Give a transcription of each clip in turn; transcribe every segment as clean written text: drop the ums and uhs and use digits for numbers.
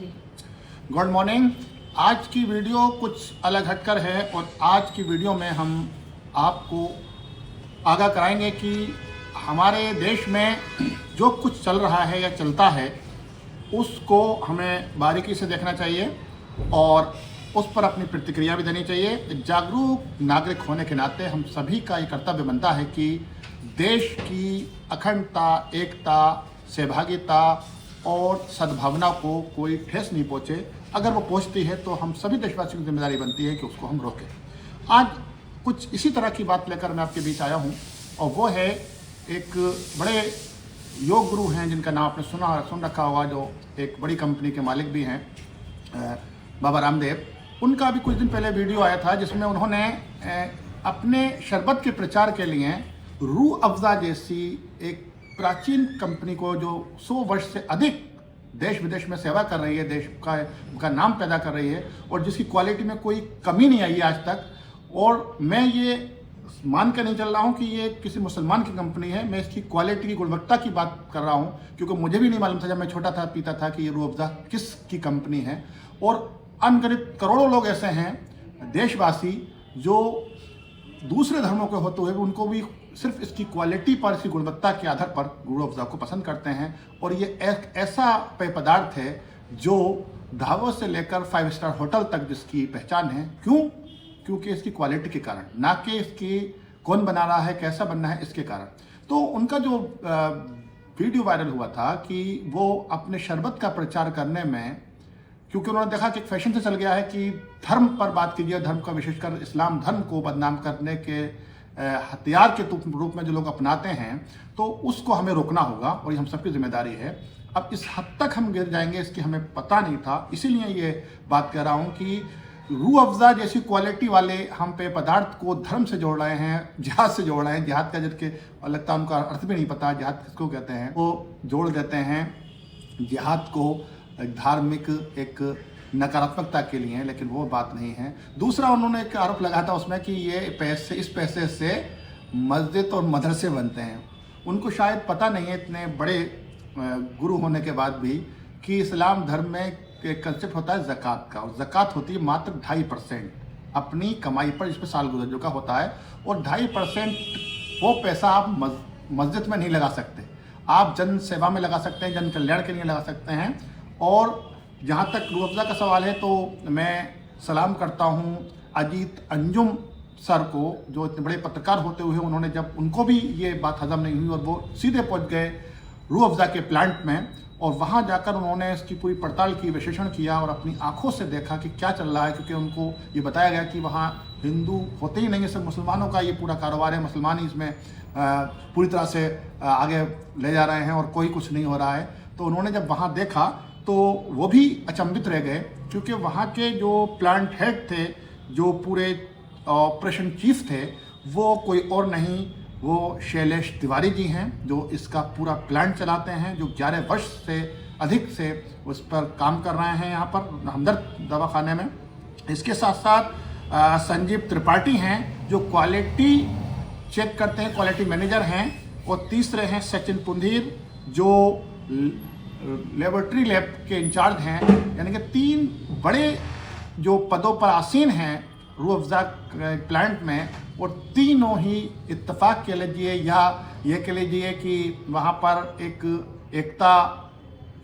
जी। Good morning. आज की video कुछ अलग हटकर है और आज की वीडियो में हम आपको आगाह कराएंगे कि हमारे देश में जो कुछ चल रहा है या चलता है उसको हमें बारीकी से देखना चाहिए और उस पर अपनी प्रतिक्रिया भी देनी चाहिए। एक जागरूक नागरिक होने के नाते हम सभी का ये कर्तव्य बनता है कि देश की अखंडता, एकता, सहभागिता और सद्भावना को कोई ठेस नहीं पहुँचे। अगर वो पहुँचती है तो हम सभी देशवासियों की जिम्मेदारी बनती है कि उसको हम रोकें। आज कुछ इसी तरह की बात लेकर मैं आपके बीच आया हूँ और वो है एक बड़े योग गुरु हैं जिनका नाम आपने सुन रखा होगा, जो एक बड़ी कंपनी के मालिक भी हैं, बाबा रामदेव। उनका भी कुछ दिन पहले वीडियो आया था जिसमें उन्होंने अपने शरबत के प्रचार के लिए रूह अफ़ज़ा जैसी एक प्राचीन कंपनी को, जो 100 वर्ष से अधिक देश विदेश में सेवा कर रही है, देश का नाम पैदा कर रही है और जिसकी क्वालिटी में कोई कमी नहीं आई है आज तक। और मैं ये मान कर नहीं चल रहा हूँ कि ये किसी मुसलमान की कंपनी है, मैं इसकी क्वालिटी की गुणवत्ता की बात कर रहा हूँ, क्योंकि मुझे भी नहीं मालूम था जब मैं छोटा था पीता था कि ये रूह अफ़ज़ा किसकी कंपनी है। और अनगिनत करोड़ों लोग ऐसे हैं देशवासी जो दूसरे धर्मों के होते हुए उनको भी सिर्फ इसकी क्वालिटी पर, इसकी गुणवत्ता के आधार पर रूह अफ़ज़ा को पसंद करते हैं। और ये एक ऐसा पेय पदार्थ है जो ढाबों से लेकर 5 स्टार होटल तक जिसकी पहचान है। क्यों? क्योंकि इसकी क्वालिटी के कारण, ना कि इसकी कौन बना रहा है, कैसा बनना है, इसके कारण। तो उनका जो वीडियो वायरल हुआ था कि वो अपने शरबत का प्रचार करने में, क्योंकि उन्होंने देखा कि फैशन से चल गया है कि धर्म पर बात कीजिए, धर्म का विशेषकर इस्लाम धर्म को बदनाम करने के हथियार के रूप में जो लोग अपनाते हैं, तो उसको हमें रोकना होगा और ये हम सबकी जिम्मेदारी है। अब इस हद तक हम गिर जाएंगे इसकी हमें पता नहीं था, इसीलिए ये बात कह रहा हूँ कि रूह अफ़ज़ा जैसी क्वालिटी वाले हम पे पदार्थ को धर्म से जोड़ रहे हैं, जिहाद से जोड़ रहे हैं। जिहाद का जिसके लगता है उनका अर्थ भी नहीं पता, जिहाद किसको कहते हैं, वो जोड़ देते हैं जिहाद को धार्मिक एक नकारात्मकता के लिए, लेकिन वो बात नहीं है। दूसरा उन्होंने एक आरोप लगाया था उसमें कि ये पैसे, इस पैसे से मस्जिद और मदरसे बनते हैं। उनको शायद पता नहीं है, इतने बड़े गुरु होने के बाद भी, कि इस्लाम धर्म में एक कंसेप्ट होता है ज़कात का, और ज़कात होती है मात्र 2.5% अपनी कमाई पर, जिस पर साल गुजर का होता है। और 2.5% वो पैसा आप मस्जिद में नहीं लगा सकते, आप जन सेवा में लगा सकते हैं, जन कल्याण के लिए लगा सकते हैं। और जहाँ तक रूह अफ़ज़ा का सवाल है, तो मैं सलाम करता हूँ अजीत अंजुम सर को, जो इतने बड़े पत्रकार होते हुए उन्होंने, जब उनको भी ये बात हजम नहीं हुई और वो सीधे पहुँच गए रूह अफ़ज़ा के प्लांट में और वहाँ जाकर उन्होंने इसकी पूरी पड़ताल की, विश्लेषण किया और अपनी आंखों से देखा कि क्या चल रहा है। क्योंकि उनको ये बताया गया कि वहाँ हिंदू होते ही नहीं है, सब मुसलमानों का ये पूरा कारोबार है, मुसलमान ही इसमें पूरी तरह से आगे ले जा रहे हैं और कोई कुछ नहीं हो रहा है। तो उन्होंने जब वहाँ देखा तो वो भी अचंभित रह गए, क्योंकि वहाँ के जो प्लांट हेड थे, जो पूरे ऑपरेशन चीफ थे, वो कोई और नहीं, वो शैलेश तिवारी जी हैं, जो इसका पूरा प्लांट चलाते हैं, जो 11 वर्ष से अधिक से उस पर काम कर रहे हैं यहाँ पर हमदर्द दवाखाने में। इसके साथ साथ संजीव त्रिपाठी हैं, जो क्वालिटी चेक करते हैं, क्वालिटी मैनेजर हैं। और तीसरे हैं सचिन पुंधीर, जो लेबोरेटरी लैब के इंचार्ज हैं। यानी कि 3 बड़े जो पदों पर आसीन हैं रूह अफ़ज़ा प्लांट में, और तीनों ही इत्तेफाक कह लीजिए या ये कह लीजिए कि वहाँ पर एक एकता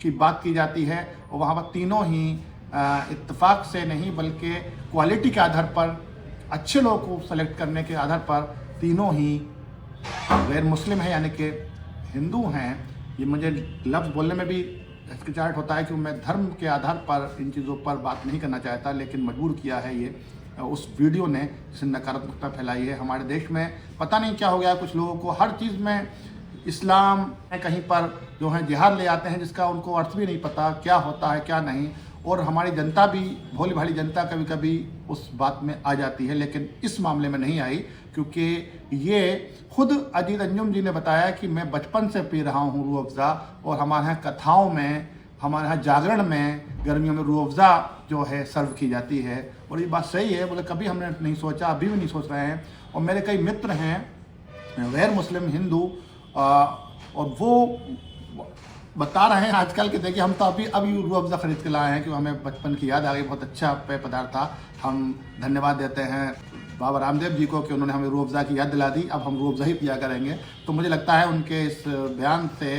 की बात की जाती है। और वहाँ पर तीनों ही इत्तेफाक से नहीं बल्कि क्वालिटी के आधार पर, अच्छे लोगों को सेलेक्ट करने के आधार पर तीनों ही गैर मुस्लिम हैं, यानी कि हिंदू हैं। ये मुझे लफ्ज़ बोलने में भी हिचकिचाहट होता है कि मैं धर्म के आधार पर इन चीज़ों पर बात नहीं करना चाहता, लेकिन मजबूर किया है ये उस वीडियो ने, जिससे नकारात्मकता फैलाई है। हमारे देश में पता नहीं क्या हो गया, कुछ लोगों को हर चीज़ में इस्लाम कहीं पर जो है जिहाद ले आते हैं, जिसका उनको अर्थ भी नहीं पता क्या होता है क्या नहीं। और हमारी जनता भी, भोली भाली जनता कभी कभी उस बात में आ जाती है, लेकिन इस मामले में नहीं आई, क्योंकि ये खुद अजीत अंजुम जी ने बताया कि मैं बचपन से पी रहा हूँ रूह अफ़ज़ा, और हमारे यहाँ कथाओं में, हमारे यहाँ जागरण में गर्मियों में रूह अफ़ज़ा जो है सर्व की जाती है। और ये बात सही है, बोले कभी हमने नहीं सोचा, अभी भी नहीं सोच रहे हैं। और मेरे कई मित्र हैं गैर मुस्लिम हिंदू, और वो बता रहे हैं आजकल के। देखिए हम तो अभी रूह अफ़ज़ा ख़रीद के लाए हैं क्योंकि हमें बचपन की याद आ गई। बहुत अच्छा पेय पदार्थ था। हम धन्यवाद देते हैं बाबा रामदेव जी को कि उन्होंने हमें रूह अफ़ज़ा की याद दिला दी। अब हम रूह अफ़ज़ा ही पिया करेंगे। तो मुझे लगता है उनके इस बयान से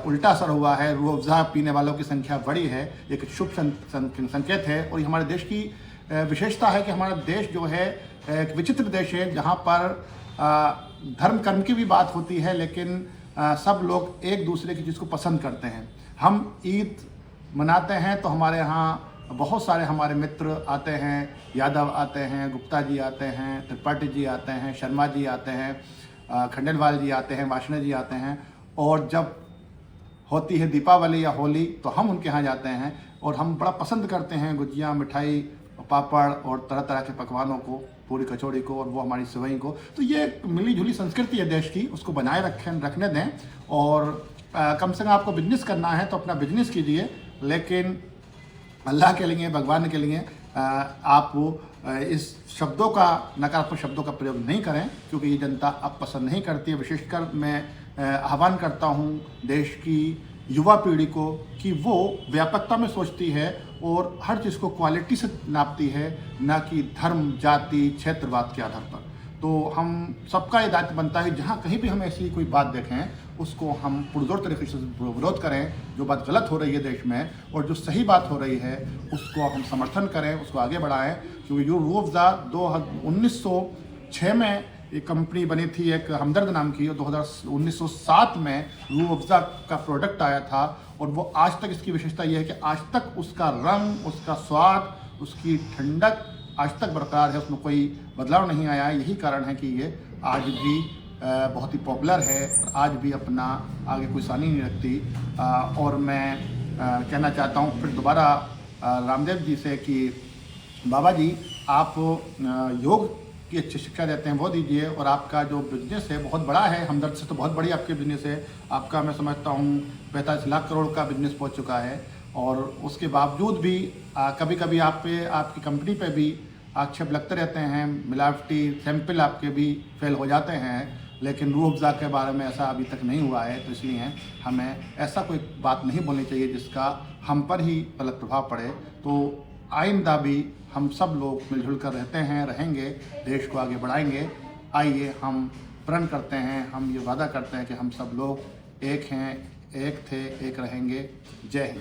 उल्टा असर हुआ है। रूह अफ़ज़ा पीने वालों की संख्या बढ़ी है। एक शुभ संकेत है। और ये हमारे देश की विशेषता है कि हमारा देश जो है एक विचित्र देश है, जहाँ पर धर्म कर्म की भी बात होती है, लेकिन सब लोग एक दूसरे की चीज़ को पसंद करते हैं। हम ईद मनाते हैं तो हमारे यहाँ बहुत सारे हमारे मित्र आते हैं। यादव आते हैं, गुप्ता जी आते हैं, त्रिपाठी जी आते हैं, शर्मा जी आते हैं, खंडेलवाल जी आते हैं, वार्ष्णेय जी आते हैं। और जब होती है दीपावली या होली तो हम उनके यहाँ जाते हैं और हम बड़ा पसंद करते हैं गुजिया, मिठाई, पापड़ और तरह तरह के पकवानों को, पूरी कचौड़ी को और वो हमारी सेवई को। तो ये मिली जुली संस्कृति है देश की, उसको बनाए रखने दें। और कम से कम आपको बिजनेस करना है तो अपना बिजनेस कीजिए, लेकिन अल्लाह के लिए, भगवान के लिए आप इस शब्दों का, नकारात्मक शब्दों का प्रयोग नहीं करें, क्योंकि ये जनता अब पसंद नहीं करती है। विशेषकर मैं आह्वान करता हूँ देश की युवा पीढ़ी को कि वो व्यापकता में सोचती है और हर चीज़ को क्वालिटी से नापती है, ना कि धर्म, जाति, क्षेत्रवाद के आधार पर। तो हम सबका ये दायित्व बनता है जहाँ कहीं भी हम ऐसी कोई बात देखें उसको हम पुरजोर तरीके से विरोध करें। जो बात गलत हो रही है देश में और जो सही बात हो रही है उसको हम समर्थन करें, उसको आगे बढ़ाएं। क्योंकि जो रूह अफ़ज़ा 1906 में एक कंपनी बनी थी, एक हमदर्द नाम की, और 1907 में रूह अफ़ज़ा का प्रोडक्ट आया था। और वो आज तक, इसकी विशेषता ये है कि आज तक उसका रंग, उसका स्वाद, उसकी ठंडक आज तक बरकरार है, उसमें कोई बदलाव नहीं आया है। यही कारण है कि ये आज भी बहुत ही पॉपुलर है और आज भी अपना आगे कोई सानी नहीं रखती। और मैं कहना चाहता हूँ फिर दोबारा रामदेव जी से कि बाबा जी, आप योग की अच्छी शिक्षा देते हैं वो दीजिए। और आपका जो बिजनेस है बहुत बड़ा है, हमदर्द से तो बहुत बड़ी आपकी बिजनेस है। आपका मैं समझता हूँ 45 लाख करोड़ का बिजनेस पहुँच चुका है। और उसके बावजूद भी कभी कभी आप पे, आपकी कंपनी पे भी आक्षेप लगते रहते हैं, मिलावटी सैंपल आपके भी फेल हो जाते हैं। लेकिन रूह अफ़ज़ा के बारे में ऐसा अभी तक नहीं हुआ है। तो इसलिए हमें ऐसा कोई बात नहीं बोलनी चाहिए जिसका हम पर ही गलत प्रभाव पड़े। तो आइंदा भी हम सब लोग मिलजुल कर रहते हैं, रहेंगे, देश को आगे बढ़ाएंगे। आइए हम प्रण करते हैं, हम ये वादा करते हैं कि हम सब लोग एक हैं, एक थे, एक रहेंगे। जय हिंद।